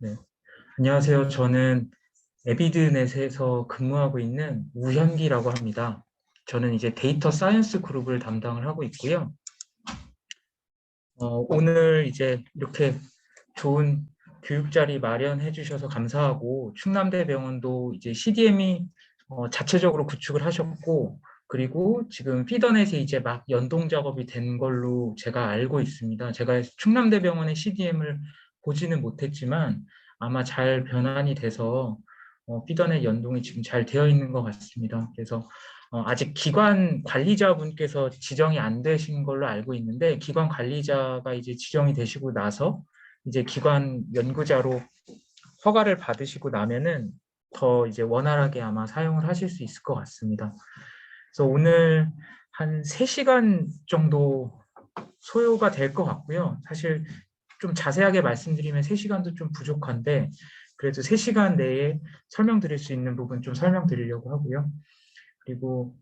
네. 안녕하세요. 저는 에비드넷에서 근무하고 있는 우현기라고 합니다. 저는 이제 데이터 사이언스 그룹을 담당을 하고 있고요. 오늘 이제 이렇게 좋은 교육 자리 마련해 주셔서 감사하고, 충남대병원도 이제 CDM이 자체적으로 구축을 하셨고, 그리고 지금 피더넷에 이제 막 연동 작업이 된 걸로 제가 알고 있습니다. 제가 충남대병원의 CDM을 보지는 못했지만 아마 잘 변환이 돼서 피더넷 연동이 지금 잘 되어 있는 것 같습니다. 그래서 아직 기관 관리자분께서 지정이 안 되신 걸로 알고 있는데, 기관 관리자가 이제 지정이 되시고 나서 이제 기관 연구자로 허가를 받으시고 나면은 더 이제 원활하게 아마 사용을 하실 수 있을 것 같습니다. 그래서 오늘 한 3시간 정도 소요가 될 것 같고요. 사실 좀 자세하게 말씀드리면 3시간도 좀 부족한데, 그래도 3시간 내에 설명드릴 수 있는 부분 좀 설명드리려고 하고요. 그리고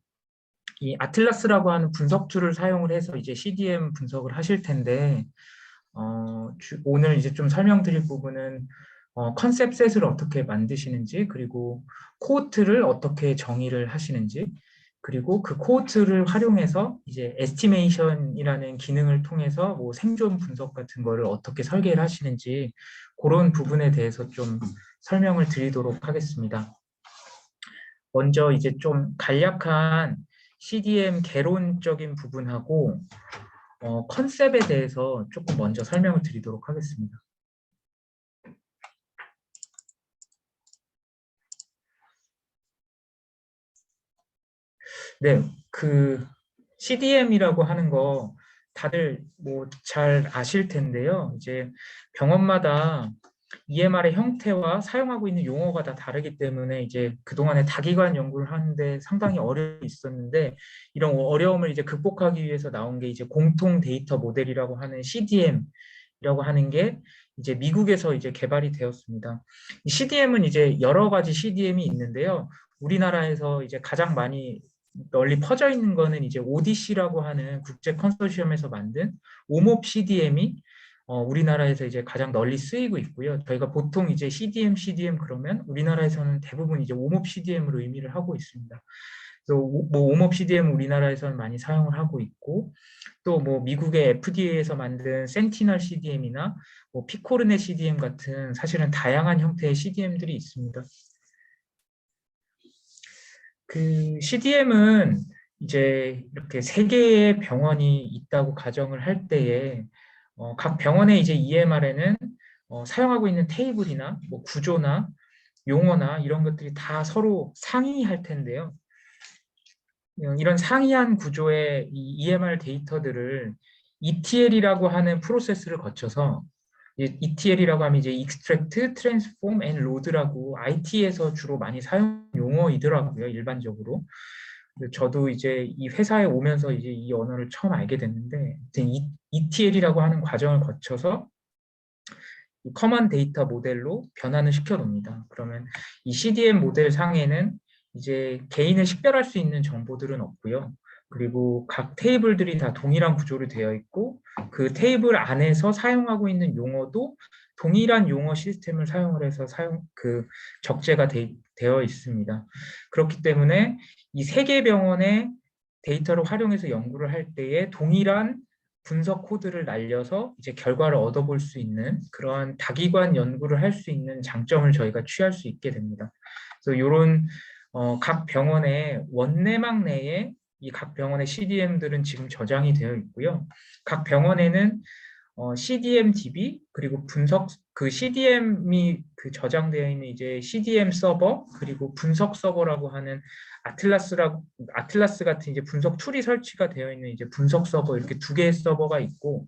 이 아틀라스라고 하는 분석 툴을 사용을 해서 이제 CDM 분석을 하실 텐데, 오늘 이제 좀 설명드릴 부분은 컨셉 셋을 어떻게 만드시는지, 그리고 코호트를 어떻게 정의를 하시는지, 그리고 그 코호트를 활용해서 이제 에스티메이션이라는 기능을 통해서 뭐 생존 분석 같은 거를 어떻게 설계를 하시는지, 그런 부분에 대해서 좀 설명을 드리도록 하겠습니다. 먼저 이제 좀 간략한 CDM 개론적인 부분하고 컨셉에 대해서 조금 먼저 설명을 드리도록 하겠습니다. 네, 그 CDM이라고 하는 거 다들 뭐 잘 아실 텐데요. 이제 병원마다 EMR의 형태와 사용하고 있는 용어가 다 다르기 때문에 이제 그동안에 다기관 연구를 하는데 상당히 어려움이 있었는데, 이런 어려움을 이제 극복하기 위해서 나온 게 이제 공통 데이터 모델이라고 하는 CDM이라고 하는 게 이제 미국에서 이제 개발이 되었습니다. 이 CDM은 이제 여러 가지 CDM이 있는데요. 우리나라에서 이제 가장 많이 널리 퍼져 있는 거는 이제 ODC라고 하는 국제 컨소시엄에서 만든 오몹 CDM이 우리나라에서 이제 가장 널리 쓰이고 있고요. 저희가 보통 이제 CDM 그러면 우리나라에서는 대부분 이제 오몹 CDM으로 의미를 하고 있습니다. 그래서 뭐 오몹 CDM 우리나라에서는 많이 사용을 하고 있고, 또 뭐 미국의 FDA에서 만든 센티널 CDM이나 뭐 피코르네 CDM 같은 사실은 다양한 형태의 CDM들이 있습니다. 그 CDM은 이제 이렇게 3개의 병원이 있다고 가정을 할 때에 각 병원의 이제 EMR에는 사용하고 있는 테이블이나 뭐 구조나 용어나 이런 것들이 다 서로 상이할 텐데요. 이런 상이한 구조의 이 EMR 데이터들을 ETL이라고 하는 프로세스를 거쳐서, ETL이라고 하면 이제 Extract, Transform and Load라고 IT에서 주로 많이 사용 용어이더라고요, 일반적으로. 저도 이제 이 회사에 오면서 이제 이 언어를 처음 알게 됐는데, ETL이라고 하는 과정을 거쳐서 이 커먼 데이터 모델로 변환을 시켜 놓습니다. 그러면 이 CDM 모델 상에는 이제 개인을 식별할 수 있는 정보들은 없고요. 그리고 각 테이블들이 다 동일한 구조로 되어 있고, 그 테이블 안에서 사용하고 있는 용어도 동일한 용어 시스템을 사용을 해서 적재가 되어 있습니다. 그렇기 때문에 이 3개 병원의 데이터를 활용해서 연구를 할 때에 동일한 분석 코드를 날려서 이제 결과를 얻어볼 수 있는 그러한 다기관 연구를 할 수 있는 장점을 저희가 취할 수 있게 됩니다. 그래서 이런 각 병원의 원내막 내에 이 각 병원의 CDM들은 지금 저장이 되어 있고요. 각 병원에는 CDM-DB 그리고 분석 그 CDM이 그 저장되어 있는 이제 CDM 서버, 그리고 분석 서버라고 하는 아틀라스 같은 이제 분석 툴이 설치가 되어 있는 이제 분석 서버, 이렇게 2개의 서버가 있고,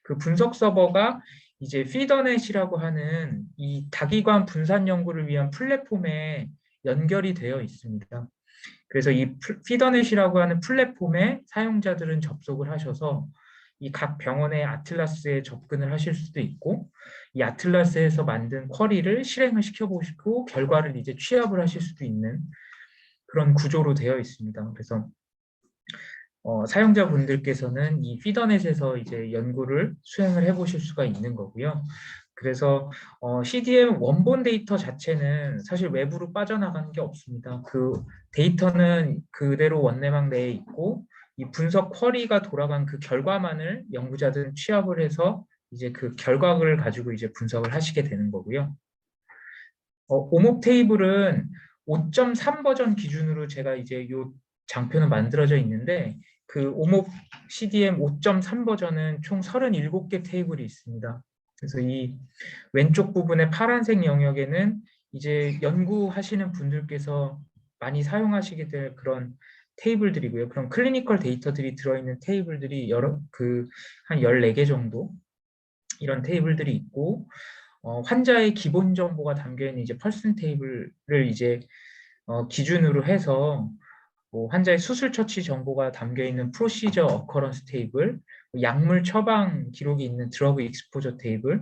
그 분석 서버가 이제 피더넷이라고 하는 이 다기관 분산 연구를 위한 플랫폼에 연결이 되어 있습니다. 그래서 이 피더넷이라고 하는 플랫폼에 사용자들은 접속을 하셔서 이 각 병원의 아틀라스에 접근을 하실 수도 있고, 이 아틀라스에서 만든 쿼리를 실행을 시켜보시고 결과를 이제 취합을 하실 수도 있는 그런 구조로 되어 있습니다. 그래서 사용자분들께서는 이 피더넷에서 이제 연구를 수행을 해보실 수가 있는 거고요. 그래서 CDM 원본 데이터 자체는 사실 외부로 빠져나가는 게 없습니다. 그 데이터는 그대로 원내막 내에 있고 이 분석 쿼리가 돌아간 그 결과만을 연구자들은 취합을 해서 이제 그 결과를 가지고 이제 분석을 하시게 되는 거고요. 오목 테이블은 5.3 버전 기준으로 제가 이제 요 장표는 만들어져 있는데 그 오목 CDM 5.3 버전은 총 37개 테이블이 있습니다. 그래서 이 왼쪽 부분의 파란색 영역에는 이제 연구하시는 분들께서 많이 사용하시게 될 그런 테이블들이고요. 그런 클리니컬 데이터들이 들어있는 테이블들이 한 14개 정도 이런 테이블들이 있고 환자의 기본 정보가 담겨 있는 이제 펄슨 테이블을 이제 기준으로 해서 뭐 환자의 수술 처치 정보가 담겨 있는 프로시저 어커런스 테이블, 약물 처방 기록이 있는 드러그 익스포저 테이블,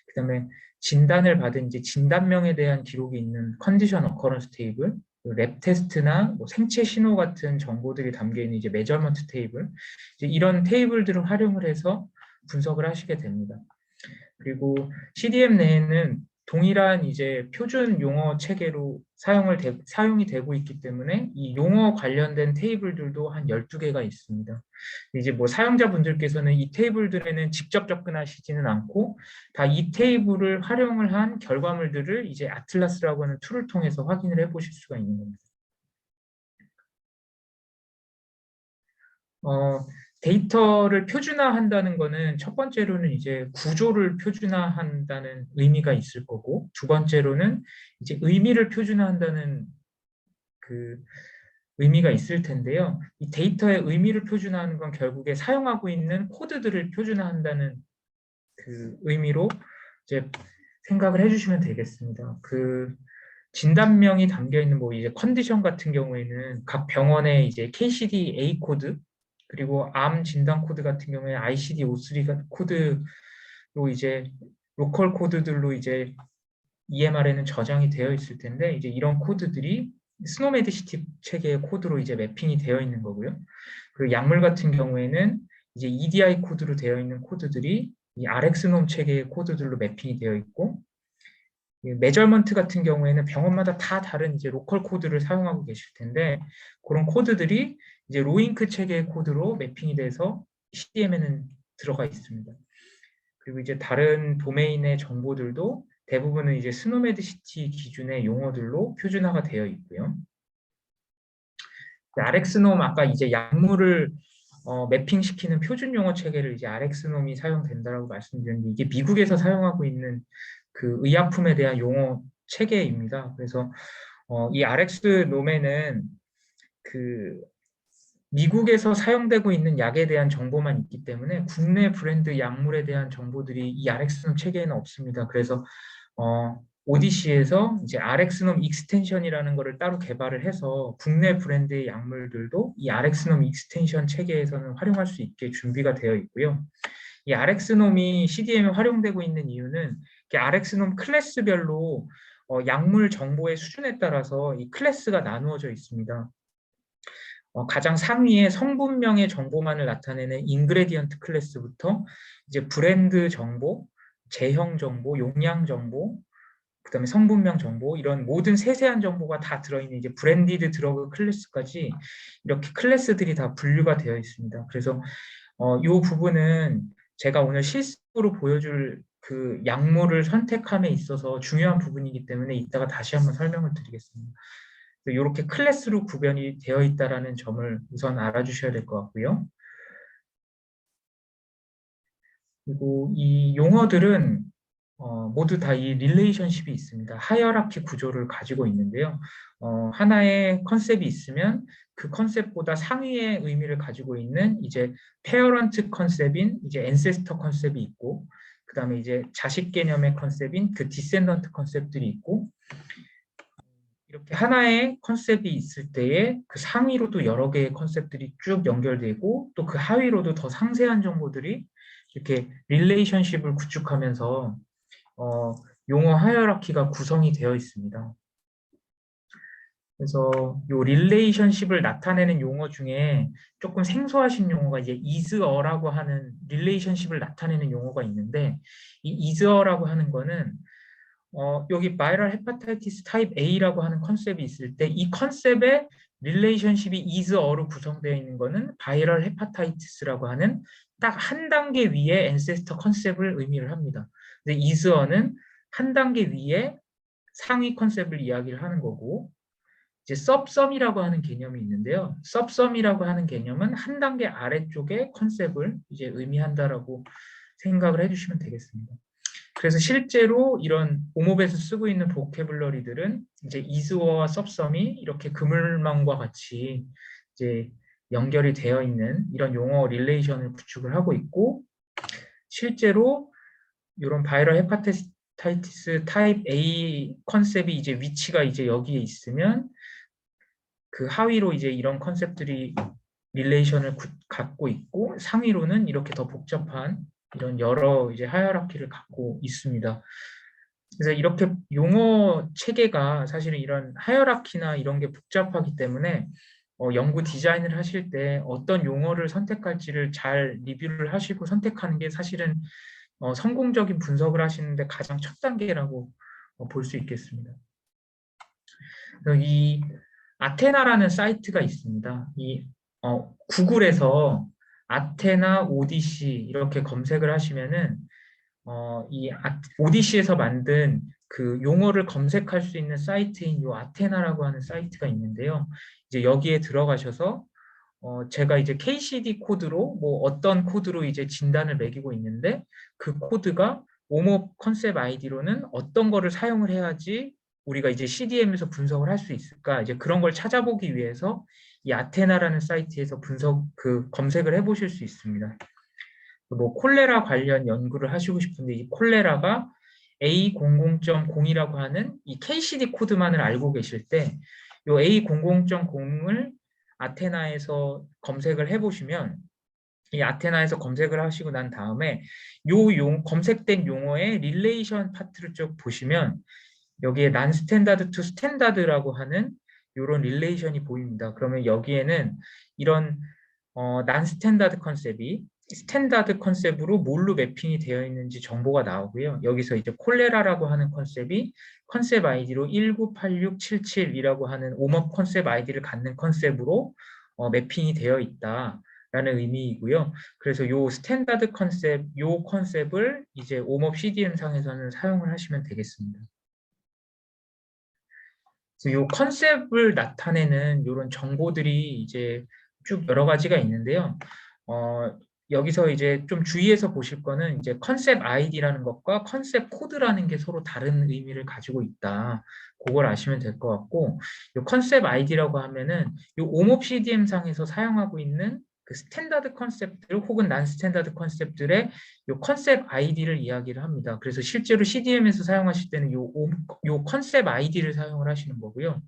그다음에 진단을 받은 이제 진단명에 대한 기록이 있는 컨디션 어커런스 테이블, 랩 테스트나 뭐 생체 신호 같은 정보들이 담겨 있는 이제 메저먼트 테이블, 이제 이런 테이블들을 활용을 해서 분석을 하시게 됩니다. 그리고 CDM 내에는 동일한 이제 표준 용어 체계로 사용이 되고 있기 때문에 이 용어 관련된 테이블들도 한 12개가 있습니다. 이제 뭐 사용자분들께서는 이 테이블들에는 직접 접근하시지는 않고 다 이 테이블을 활용을 한 결과물들을 이제 아틀라스라고 하는 툴을 통해서 확인을 해 보실 수가 있는 겁니다. 어, 데이터를 표준화한다는 거는 첫 번째로는 이제 구조를 표준화한다는 의미가 있을 거고, 두 번째로는 이제 의미를 표준화한다는 그 의미가 있을 텐데요. 이 데이터의 의미를 표준화하는 건 결국에 사용하고 있는 코드들을 표준화한다는 그 의미로 이제 생각을 해주시면 되겠습니다. 그 진단명이 담겨 있는 뭐 이제 컨디션 같은 경우에는 각 병원의 이제 KCD-A 코드 그리고 암 진단 코드 같은 경우에 ICD-53 코드로 이제 로컬 코드들로 이제 EMR에는 저장이 되어 있을 텐데 이제 이런 코드들이 스노메드시티 체계의 코드로 이제 매핑이 되어 있는 거고요. 그리고 약물 같은 경우에는 이제 EDI 코드로 되어 있는 코드들이 이 Rx놈 체계의 코드들로 매핑이 되어 있고 메저먼트 같은 경우에는 병원마다 다 다른 이제 로컬 코드를 사용하고 계실 텐데 그런 코드들이 이제 로잉크 체계의 코드로 매핑이 돼서 CDM에는 들어가 있습니다. 그리고 이제 다른 도메인의 정보들도 대부분은 이제 스노메드시티 기준의 용어들로 표준화가 되어 있고요. Rx놈 아까 이제 약물을 매핑시키는 표준 용어 체계를 이제 Rx놈이 사용된다라고 말씀드렸는데 이게 미국에서 사용하고 있는 그 의약품에 대한 용어 체계입니다. 그래서 이 Rx놈에는 그 미국에서 사용되고 있는 약에 대한 정보만 있기 때문에 국내 브랜드 약물에 대한 정보들이 이 Rx놈 체계에는 없습니다. 그래서 오디시에서 이제 Rx놈 익스텐션이라는 거를 따로 개발을 해서 국내 브랜드의 약물들도 이 Rx놈 익스텐션 체계에서는 활용할 수 있게 준비가 되어 있고요. 이 Rx놈이 CDM에 활용되고 있는 이유는 Rx놈 클래스별로 약물 정보의 수준에 따라서 이 클래스가 나누어져 있습니다. 가장 상위에 성분명의 정보만을 나타내는 인그레디언트 클래스부터 이제 브랜드 정보, 제형 정보, 용량 정보, 그다음에 성분명 정보 이런 모든 세세한 정보가 다 들어있는 이제 브랜디드 드러그 클래스까지 이렇게 클래스들이 다 분류가 되어 있습니다. 그래서 이 부분은 제가 오늘 실습으로 보여줄 그 약물을 선택함에 있어서 중요한 부분이기 때문에 이따가 다시 한번 설명을 드리겠습니다. 이렇게 클래스로 구별이 되어 있다는 점을 우선 알아주셔야 될 것 같고요. 그리고 이 용어들은 모두 다 이 릴레이션십이 있습니다. 하이어라키 구조를 가지고 있는데요. 하나의 컨셉이 있으면 그 컨셉보다 상위의 의미를 가지고 있는 이제 페어런트 컨셉인 이제 앤세스터 컨셉이 있고 그다음에 이제 자식 개념의 컨셉인 그 디센던트 컨셉들이 있고 이렇게 하나의 컨셉이 있을 때에 그 상위로도 여러 개의 컨셉들이 쭉 연결되고 또 그 하위로도 더 상세한 정보들이 이렇게 릴레이션십을 구축하면서 용어 하이어라키가 구성이 되어 있습니다. 그래서 요 릴레이션십을 나타내는 용어 중에 조금 생소하신 용어가 이제 is어라고 하는 릴레이션십을 나타내는 용어가 있는데, 이 is어라고 하는 거는 여기 바이럴 헤파타이티스 타입 A라고 하는 컨셉이 있을 때 이 컨셉의 릴레이션십이 is어로 구성되어 있는 거는 바이럴 헤파타이티스라고 하는 딱 한 단계 위에 앤세스터 컨셉을 의미를 합니다. 근데 is어는 한 단계 위에 상위 컨셉을 이야기를 하는 거고, 이제 섭섬이라고 하는 개념이 있는데요. 섭섬이라고 하는 개념은 한 단계 아래쪽의 컨셉을 이제 의미한다라고 생각을 해주시면 되겠습니다. 그래서 실제로 이런 오몹에서 쓰고 있는 보캐블러리들은 이제 이즈어와 섭섬이 이렇게 그물망과 같이 이제 연결이 되어 있는 이런 용어 릴레이션을 구축을 하고 있고, 실제로 이런 바이럴 헤파타이티스 타입 A 컨셉이 이제 위치가 이제 여기에 있으면 그 하위로 이제 이런 컨셉들이 릴레이션을 갖고 있고, 상위로는 이렇게 더 복잡한 이런 여러 이제 하이어라키를 갖고 있습니다. 그래서 이렇게 용어 체계가 사실은 이런 하이어라키나 이런 게 복잡하기 때문에 연구 디자인을 하실 때 어떤 용어를 선택할지를 잘 리뷰를 하시고 선택하는 게 사실은 성공적인 분석을 하시는데 가장 첫 단계라고 볼 수 있겠습니다. 이 아테나라는 사이트가 있습니다. 이 구글에서 아테나 오디시 이렇게 검색을 하시면은 이 오디시에서 만든 그 용어를 검색할 수 있는 사이트인 요 아테나라고 하는 사이트가 있는데요. 이제 여기에 들어가셔서 제가 이제 KCD 코드로 뭐 어떤 코드로 이제 진단을 매기고 있는데, 그 코드가 오몹 컨셉 아이디로는 어떤 거를 사용을 해야지 우리가 이제 CDM에서 분석을 할 수 있을까, 이제 그런 걸 찾아보기 위해서 이 아테나라는 사이트에서 검색을 해보실 수 있습니다. 뭐 콜레라 관련 연구를 하시고 싶은데 이 콜레라가 A00.0이라고 하는 이 KCD 코드만을 알고 계실 때, 이 A00.0을 아테나에서 검색을 해보시면, 이 아테나에서 검색을 하시고 난 다음에 검색된 용어의 릴레이션 파트를 쭉 보시면 여기에 난 스탠다드 투 스탠다드라고 하는 이런 릴레이션이 보입니다. 그러면 여기에는 이런 난 스탠다드 컨셉이 스탠다드 컨셉으로 뭘로 매핑이 되어 있는지 정보가 나오고요. 여기서 이제 콜레라라고 하는 컨셉이 컨셉 아이디로 198677이라고 하는 오몹 컨셉 아이디를 갖는 컨셉으로 매핑이 되어 있다라는 의미이고요. 그래서 요 스탠다드 컨셉, 요 컨셉을 이제 오몹 CDM 상에서는 사용을 하시면 되겠습니다. 요 컨셉을 나타내는 이런 정보들이 이제 쭉 여러 가지가 있는데요. 여기서 이제 좀 주의해서 보실 거는 이제 컨셉 아이디라는 것과 컨셉 코드라는 게 서로 다른 의미를 가지고 있다. 그걸 아시면 될 것 같고, 요 컨셉 아이디라고 하면은 요 오몹 CDM 상에서 사용하고 있는 그 스탠다드 컨셉들 혹은 난 스탠다드 컨셉들의 요 컨셉 아이디를 이야기를 합니다. 그래서 실제로 CDM에서 사용하실 때는 요 컨셉 아이디를 사용을 하시는 거고요.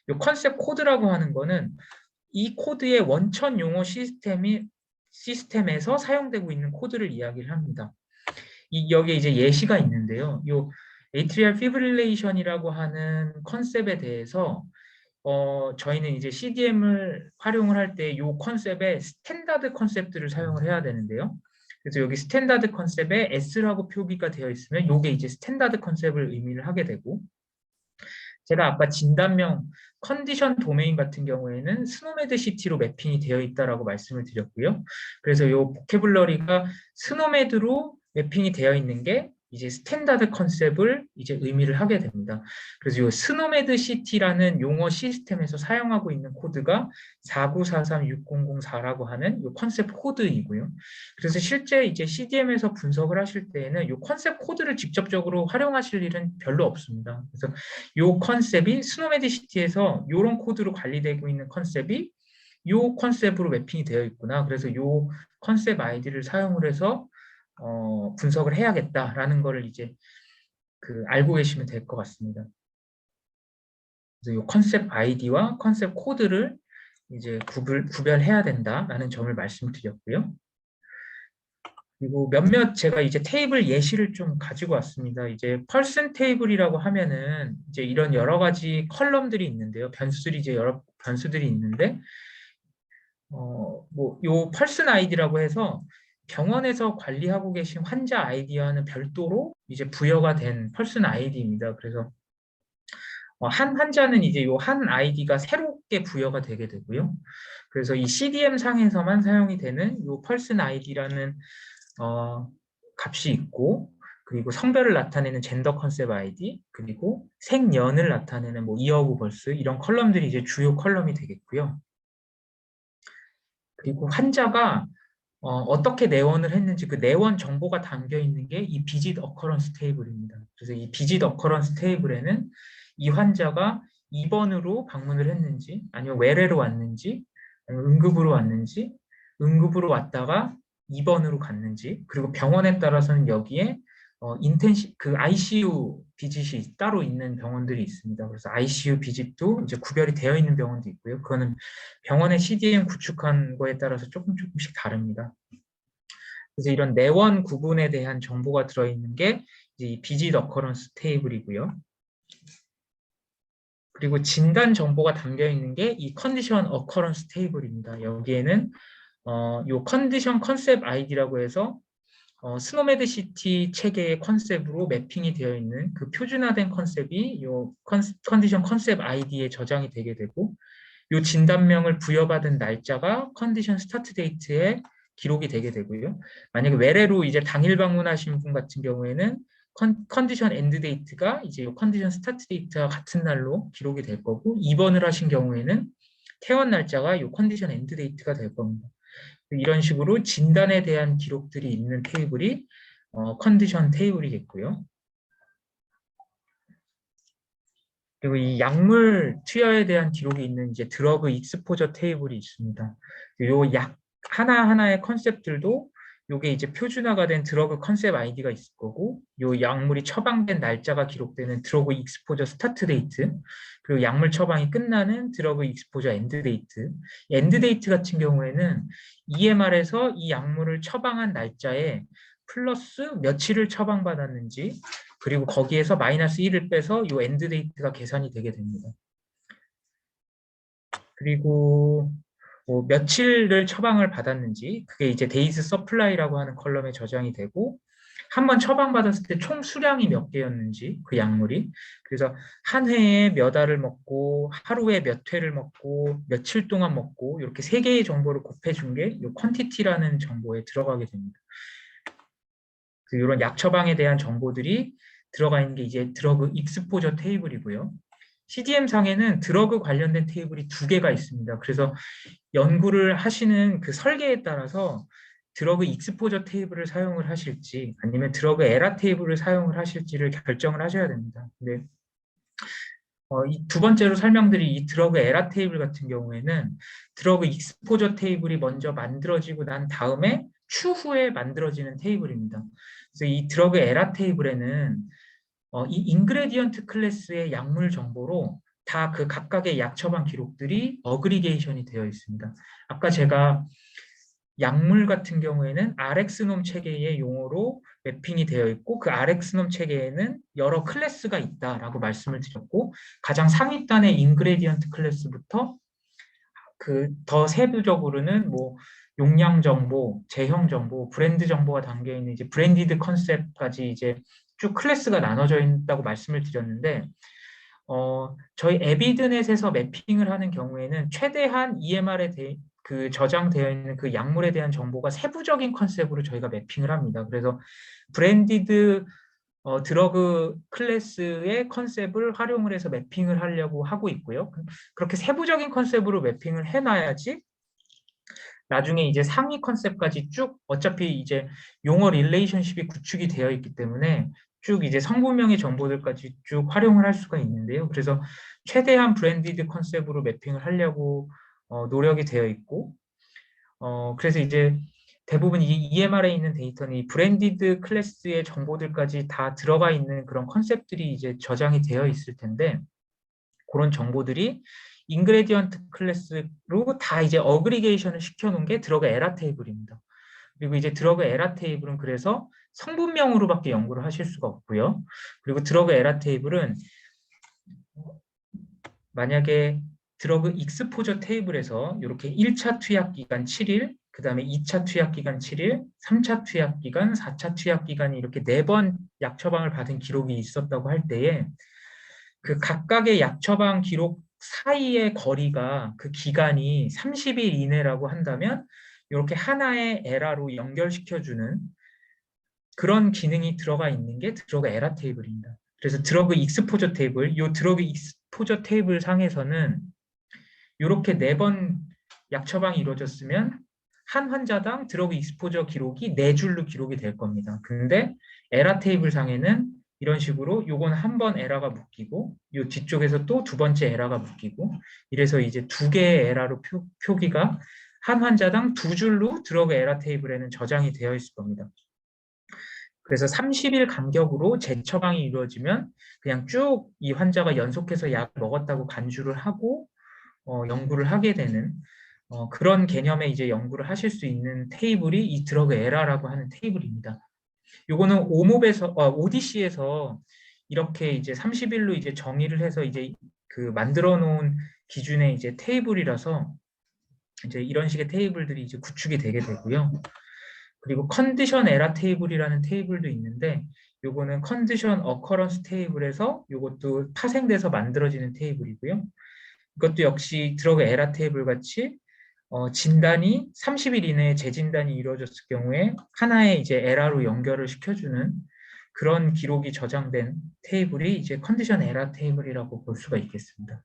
요 컨셉 코드라고 하는 거는 이 코드의 원천 용어 시스템에서 사용되고 있는 코드를 이야기를 합니다. 여기에 이제 예시가 있는데요. 요 atrial fibrillation이라고 하는 컨셉에 대해서 저희는 이제 CDM을 활용을 할 때 이 컨셉의 스탠다드 컨셉들을 사용을 해야 되는데요. 그래서 여기 스탠다드 컨셉에 S라고 표기가 되어 있으면 이게 이제 스탠다드 컨셉을 의미를 하게 되고, 제가 아까 진단명 컨디션 도메인 같은 경우에는 스노메드 시티로 매핑이 되어 있다라고 말씀을 드렸고요. 그래서 이 보캐블러리가 스노메드로 매핑이 되어 있는 게 이제 스탠다드 컨셉을 이제 의미를 하게 됩니다. 그래서 이 스노메드 시티라는 용어 시스템에서 사용하고 있는 코드가 494360004라고 하는 이 컨셉 코드이고요. 그래서 실제 이제 CDM에서 분석을 하실 때에는 이 컨셉 코드를 직접적으로 활용하실 일은 별로 없습니다. 그래서 이 컨셉이 스노메드 시티에서 이런 코드로 관리되고 있는 컨셉이 이 컨셉으로 매핑이 되어 있구나. 그래서 이 컨셉 아이디를 사용을 해서 분석을 해야겠다라는 거를 이제 알고 계시면 될 것 같습니다. 그래서 이 컨셉 아이디와 컨셉 코드를 이제 구별해야 된다라는 점을 말씀드렸고요. 그리고 몇몇 제가 이제 테이블 예시를 좀 가지고 왔습니다. 이제 펄슨 테이블이라고 하면은 이제 이런 여러 가지 컬럼들이 있는데요. 변수들이 이제 여러 변수들이 있는데, 뭐 요 펄슨 아이디라고 해서 병원에서 관리하고 계신 환자 아이디와는 별도로 이제 부여가 된 펄슨 아이디입니다. 그래서 한 환자는 이제 요 한 아이디가 새롭게 부여가 되게 되고요. 그래서 이 CDM 상에서만 사용이 되는 요 펄슨 아이디라는 값이 있고, 그리고 성별을 나타내는 젠더 컨셉 아이디, 그리고 생년을 나타내는 뭐 이어 오브 벌스 이런 컬럼들이 이제 주요 컬럼이 되겠고요. 그리고 환자가 어떻게 내원을 했는지 그 내원 정보가 담겨 있는 게 이 비짓 어커런스 테이블입니다. 그래서 이 비짓 어커런스 테이블에는 이 환자가 입원으로 방문을 했는지, 아니면 외래로 왔는지, 아니면 응급으로 왔는지, 응급으로 왔다가 입원으로 갔는지, 그리고 병원에 따라서는 여기에 그 ICU 비짓이 따로 있는 병원들이 있습니다. 그래서 ICU 비짓도 이제 구별이 되어 있는 병원도 있고요. 그거는 병원의 CDM 구축한 거에 따라서 조금씩 다릅니다. 그래서 이런 내원 구분에 대한 정보가 들어있는 게 이제 이 비짓 어커런스 테이블이고요. 그리고 진단 정보가 담겨 있는 게 이 컨디션 어커런스 테이블입니다. 여기에는 요 컨디션 컨셉 아이디라고 해서 스노메드 시티 체계의 컨셉으로 매핑이 되어 있는 그 표준화된 컨셉이 요 컨디션 컨셉 아이디에 저장이 되게 되고, 요 진단명을 부여받은 날짜가 컨디션 스타트 데이트에 기록이 되게 되고요. 만약에 외래로 이제 당일 방문하신 분 같은 경우에는 컨디션 엔드 데이트가 이제 요 컨디션 스타트 데이트와 같은 날로 기록이 될 거고, 입원을 하신 경우에는 퇴원 날짜가 요 컨디션 엔드 데이트가 될 겁니다. 이런 식으로 진단에 대한 기록들이 있는 테이블이 컨디션 테이블이겠고요. 그리고 이 약물 투여에 대한 기록이 있는 이제 드러그 익스포저 테이블이 있습니다. 요 약 하나하나의 컨셉들도 요게 이제 표준화가 된 드러그 컨셉 아이디가 있을 거고, 요 약물이 처방된 날짜가 기록되는 드러그 익스포저 스타트 데이트, 그리고 약물 처방이 끝나는 드러그 익스포저 엔드 데이트. 엔드 데이트 같은 경우에는 EMR에서 이 약물을 처방한 날짜에 플러스 며칠을 처방받았는지, 그리고 거기에서 마이너스 1을 빼서 요 엔드 데이트가 계산이 되게 됩니다. 그리고 뭐 며칠을 처방을 받았는지 그게 이제 데이즈 서플라이라고 하는 컬럼에 저장이 되고, 한번 처방받았을 때 총 수량이 몇 개였는지 그 약물이, 그래서 한 회에 몇 알을 먹고 하루에 몇 회를 먹고 며칠 동안 먹고 이렇게 세 개의 정보를 곱해준 게 이 퀀티티라는 정보에 들어가게 됩니다. 이런 약 처방에 대한 정보들이 들어가 있는 게 이제 드러그 익스포저 테이블이고요. CDM 상에는 드러그 관련된 테이블이 두 개가 있습니다. 그래서 연구를 하시는 그 설계에 따라서 드러그 익스포저 테이블을 사용을 하실지 아니면 드러그 에라 테이블을 사용을 하실지를 결정을 하셔야 됩니다. 근데 이 두 번째로 설명드린 이 드러그 에라 테이블 같은 경우에는 드러그 익스포저 테이블이 먼저 만들어지고 난 다음에 추후에 만들어지는 테이블입니다. 그래서 이 드러그 에라 테이블에는 이 인그레디언트 클래스의 약물 정보로 다 그 각각의 약 처방 기록들이 어그리게이션이 되어 있습니다. 아까 제가 약물 같은 경우에는 RX놈 체계의 용어로 매핑이 되어 있고, 그 RX놈 체계에는 여러 클래스가 있다라고 말씀을 드렸고, 가장 상위단의 인그레디언트 클래스부터 그 더 세부적으로는 뭐 용량 정보, 제형 정보, 브랜드 정보가 담겨 있는 이제 브랜디드 컨셉까지 이제 쭉 클래스가 나눠져 있다고 말씀을 드렸는데, 저희 에비드넷에서 매핑을 하는 경우에는 최대한 EMR에 그 저장되어 있는 그 약물에 대한 정보가 세부적인 컨셉으로 저희가 매핑을 합니다. 그래서 브랜디드 드러그 클래스의 컨셉을 활용을 해서 매핑을 하려고 하고 있고요. 그렇게 세부적인 컨셉으로 매핑을 해놔야지 나중에 이제 상위 컨셉까지 쭉 어차피 이제 용어 릴레이션십이 구축이 되어 있기 때문에 쭉 이제 성분명의 정보들까지 쭉 활용을 할 수가 있는데요. 그래서 최대한 브랜디드 컨셉으로 매핑을 하려고 노력이 되어 있고, 그래서 이제 대부분 이 EMR에 있는 데이터는 이 브랜디드 클래스의 정보들까지 다 들어가 있는 그런 컨셉들이 이제 저장이 되어 있을 텐데, 그런 정보들이 인그레디언트 클래스로 다 이제 어그리게이션을 시켜놓은 게 드러그 에라 테이블입니다. 그리고 이제 드러그 에라 테이블은 그래서 성분명으로밖에 연구를 하실 수가 없고요. 그리고 드러그 에라 테이블은 만약에 드러그 익스포저 테이블에서 이렇게 1차 투약 기간 7일, 그 다음에 2차 투약 기간 7일, 3차 투약 기간, 4차 투약 기간이 이렇게 4번 약 처방을 받은 기록이 있었다고 할 때에 그 각각의 약 처방 기록 사이의 거리가 그 기간이 30일 이내라고 한다면 이렇게 하나의 에라로 연결시켜주는 그런 기능이 들어가 있는 게 드러그 에라 테이블입니다. 그래서 드러그 익스포저 테이블, 이 드러그 익스포저 테이블 상에서는 이렇게 4번 약 처방이 이루어졌으면 한 환자당 드러그 익스포저 기록이 4줄로 기록이 될 겁니다. 근데 에라 테이블 상에는 이런 식으로 요건 한 번 에라가 묶이고 요 뒤쪽에서 또 두 번째 에라가 묶이고 이래서 이제 2개의 에라로 표기가 한 환자당 2줄로 드러그 에라 테이블에는 저장이 되어 있을 겁니다. 그래서 30일 간격으로 재처방이 이루어지면 그냥 쭉 이 환자가 연속해서 약을 먹었다고 간주를 하고 연구를 하게 되는 그런 개념의 이제 연구를 하실 수 있는 테이블이 이 드러그 에라라고 하는 테이블입니다. 요거는 오디시에서 이렇게 이제 30일로 이제 정의를 해서 이제 그 만들어 놓은 기준의 이제 테이블이라서 이제 이런 식의 테이블들이 이제 구축이 되게 되고요. 그리고 컨디션 에라 테이블이라는 테이블도 있는데 요거는 컨디션 어커런스 테이블에서 요것도 파생돼서 만들어지는 테이블이고요. 이것도 역시 드러그 에라 테이블 같이 진단이 30일 이내에 재진단이 이루어졌을 경우에 하나의 이제 에라로 연결을 시켜주는 그런 기록이 저장된 테이블이 이제 컨디션 에라 테이블이라고 볼 수가 있겠습니다.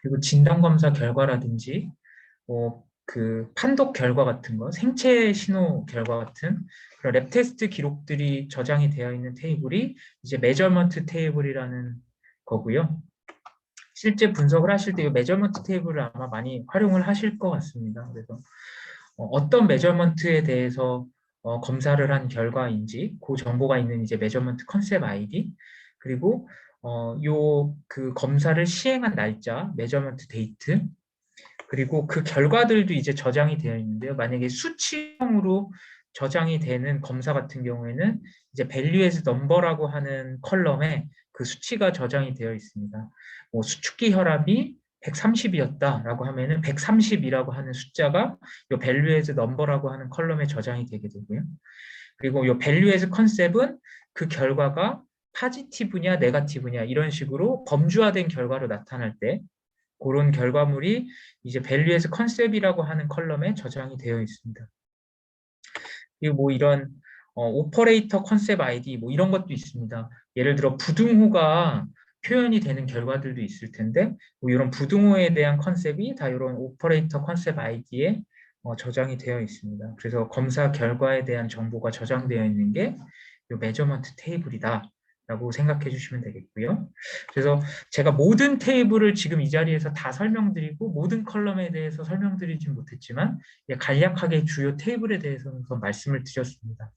그리고 진단 검사 결과라든지 그 판독 결과 같은 거, 생체 신호 결과 같은 그런 랩 테스트 기록들이 저장이 되어 있는 테이블이 이제 메저먼트 테이블이라는 거고요. 실제 분석을 하실 때 이 메저먼트 테이블을 아마 많이 활용을 하실 것 같습니다. 그래서 어떤 메저먼트에 대해서 검사를 한 결과인지 그 정보가 있는 이제 메저먼트 컨셉 아이디 그리고 요 그 검사를 시행한 날짜 메저먼트 데이트 그리고 그 결과들도 이제 저장이 되어 있는데요. 만약에 수치형으로 저장이 되는 검사 같은 경우에는 이제 value as number라고 하는 컬럼에 그 수치가 저장이 되어 있습니다. 뭐 수축기 혈압이 130이었다라고 하면은 130이라고 하는 숫자가 이 value as number라고 하는 컬럼에 저장이 되게 되고요. 그리고 이 value as 컨셉은 그 결과가 파지티브냐 네거티브냐 이런 식으로 범주화된 결과로 나타날 때 그런 결과물이 이제 밸류에서 컨셉이라고 하는 컬럼에 저장이 되어 있습니다. 그리고 뭐 이런 오퍼레이터 컨셉 아이디 뭐 이런 것도 있습니다. 예를 들어 부등호가 표현이 되는 결과들도 있을 텐데 뭐 이런 부등호에 대한 컨셉이 다 이런 오퍼레이터 컨셉 아이디에 저장이 되어 있습니다. 그래서 검사 결과에 대한 정보가 저장되어 있는 게 이 메저먼트 테이블이다. 라고 생각해 주시면 되겠고요. 그래서 제가 모든 테이블을 지금 이 자리에서 다 설명드리고 모든 컬럼에 대해서 설명드리진 못했지만 간략하게 주요 테이블에 대해서는 말씀을 드렸습니다.